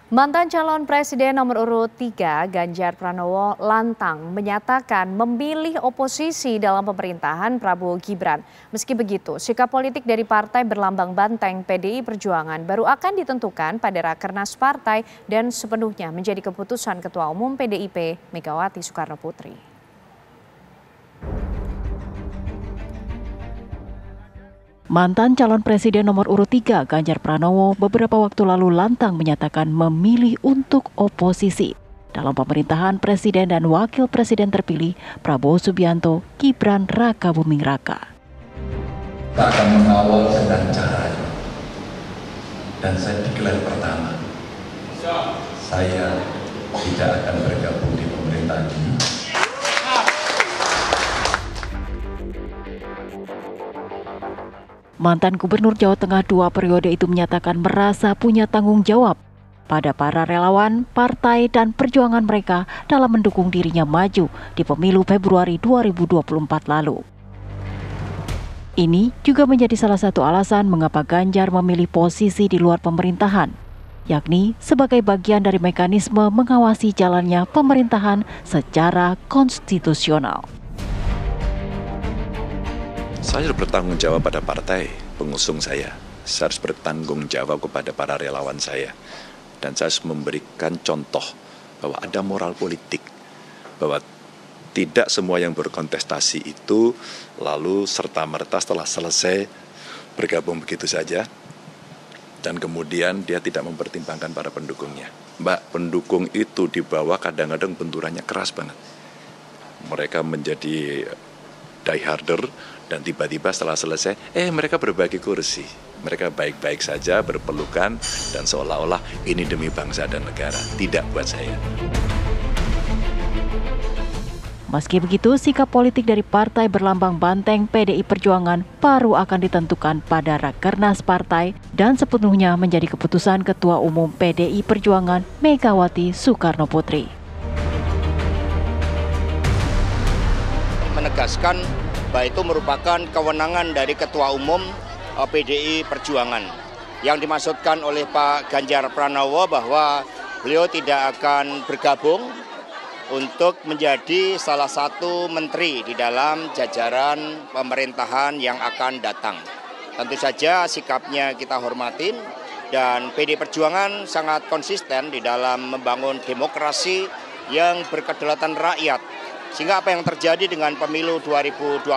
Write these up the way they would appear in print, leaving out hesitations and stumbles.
Mantan calon presiden nomor urut 3 Ganjar Pranowo lantang menyatakan memilih oposisi dalam pemerintahan Prabowo Gibran. Meski begitu, sikap politik dari partai berlambang banteng PDI Perjuangan baru akan ditentukan pada Rakernas partai dan sepenuhnya menjadi keputusan Ketua Umum PDIP Megawati Soekarnoputri. Mantan calon presiden nomor urut 3 Ganjar Pranowo beberapa waktu lalu lantang menyatakan memilih untuk oposisi dalam pemerintahan presiden dan wakil presiden terpilih Prabowo Subianto, Gibran Rakabuming Raka. Kita akan mengawal segala caranya. Dan saya deklar pertama, saya tidak akan bergabung di pemerintahan ini. Mantan Gubernur Jawa Tengah 2 periode itu menyatakan merasa punya tanggung jawab pada para relawan, partai, dan perjuangan mereka dalam mendukung dirinya maju di pemilu Februari 2024 lalu. Ini juga menjadi salah satu alasan mengapa Ganjar memilih posisi di luar pemerintahan, yakni sebagai bagian dari mekanisme mengawasi jalannya pemerintahan secara konstitusional. Saya harus bertanggung jawab pada partai pengusung saya. Saya harus bertanggung jawab kepada para relawan saya. Dan saya harus memberikan contoh bahwa ada moral politik. Bahwa tidak semua yang berkontestasi itu lalu serta-merta setelah selesai bergabung begitu saja. Dan kemudian dia tidak mempertimbangkan para pendukungnya. Mbak, pendukung itu di bawah kadang-kadang benturannya keras banget. Mereka menjadi dieharder dan tiba-tiba setelah selesai, mereka berbagi kursi. Mereka baik-baik saja, berpelukan, dan seolah-olah ini demi bangsa dan negara. Tidak buat saya. Meski begitu, sikap politik dari partai berlambang banteng PDI Perjuangan baru akan ditentukan pada Rakernas partai dan sepenuhnya menjadi keputusan Ketua Umum PDI Perjuangan Megawati Soekarnoputri. Menegaskan bahwa itu merupakan kewenangan dari Ketua Umum PDI Perjuangan. Yang dimaksudkan oleh Pak Ganjar Pranowo bahwa beliau tidak akan bergabung untuk menjadi salah satu menteri di dalam jajaran pemerintahan yang akan datang. Tentu saja sikapnya kita hormatin dan PDI Perjuangan sangat konsisten di dalam membangun demokrasi yang berkedaulatan rakyat. Sehingga apa yang terjadi dengan pemilu 2024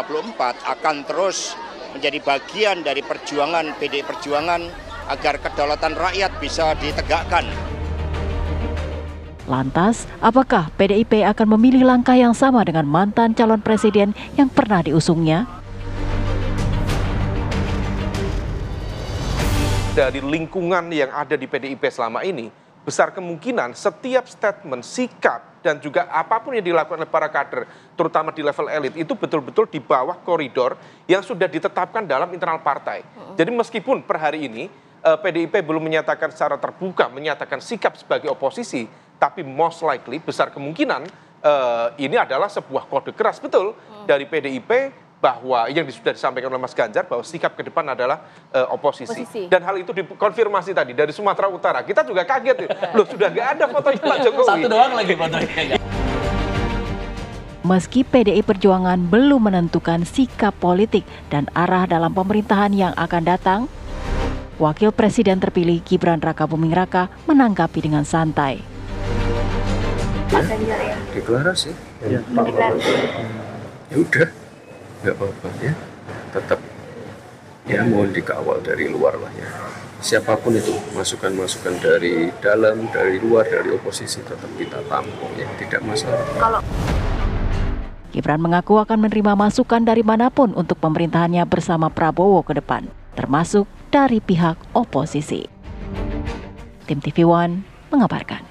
akan terus menjadi bagian dari perjuangan PDI Perjuangan agar kedaulatan rakyat bisa ditegakkan. Lantas, apakah PDIP akan memilih langkah yang sama dengan mantan calon presiden yang pernah diusungnya? Dari lingkungan yang ada di PDIP selama ini, besar kemungkinan setiap statement, sikap, dan juga apapun yang dilakukan oleh para kader, terutama di level elit, itu betul-betul di bawah koridor yang sudah ditetapkan dalam internal partai. Jadi meskipun per hari ini PDIP belum menyatakan secara terbuka, menyatakan sikap sebagai oposisi, tapi most likely, besar kemungkinan ini adalah sebuah kode keras betul dari PDIP, bahwa yang sudah disampaikan oleh Mas Ganjar bahwa sikap ke depan adalah oposisi. Dan hal itu dikonfirmasi tadi dari Sumatera Utara. Kita juga kaget, loh sudah nggak ada fotonya Pak Jokowi. Satu doang lagi fotonya. Meski PDI Perjuangan belum menentukan sikap politik dan arah dalam pemerintahan yang akan datang, Wakil Presiden terpilih Gibran Rakabuming Raka menanggapi dengan santai. Pak Ganjar ya? Deklarasi. Ya, ya udah. Nggak apa-apa ya, tetap ya mohon dikawal dari luar lah ya. Siapapun itu, masukan-masukan dari dalam, dari luar, dari oposisi tetap kita tampung ya, tidak masalah. Gibran mengaku akan menerima masukan dari manapun untuk pemerintahannya bersama Prabowo ke depan, termasuk dari pihak oposisi. Tim TV One mengabarkan.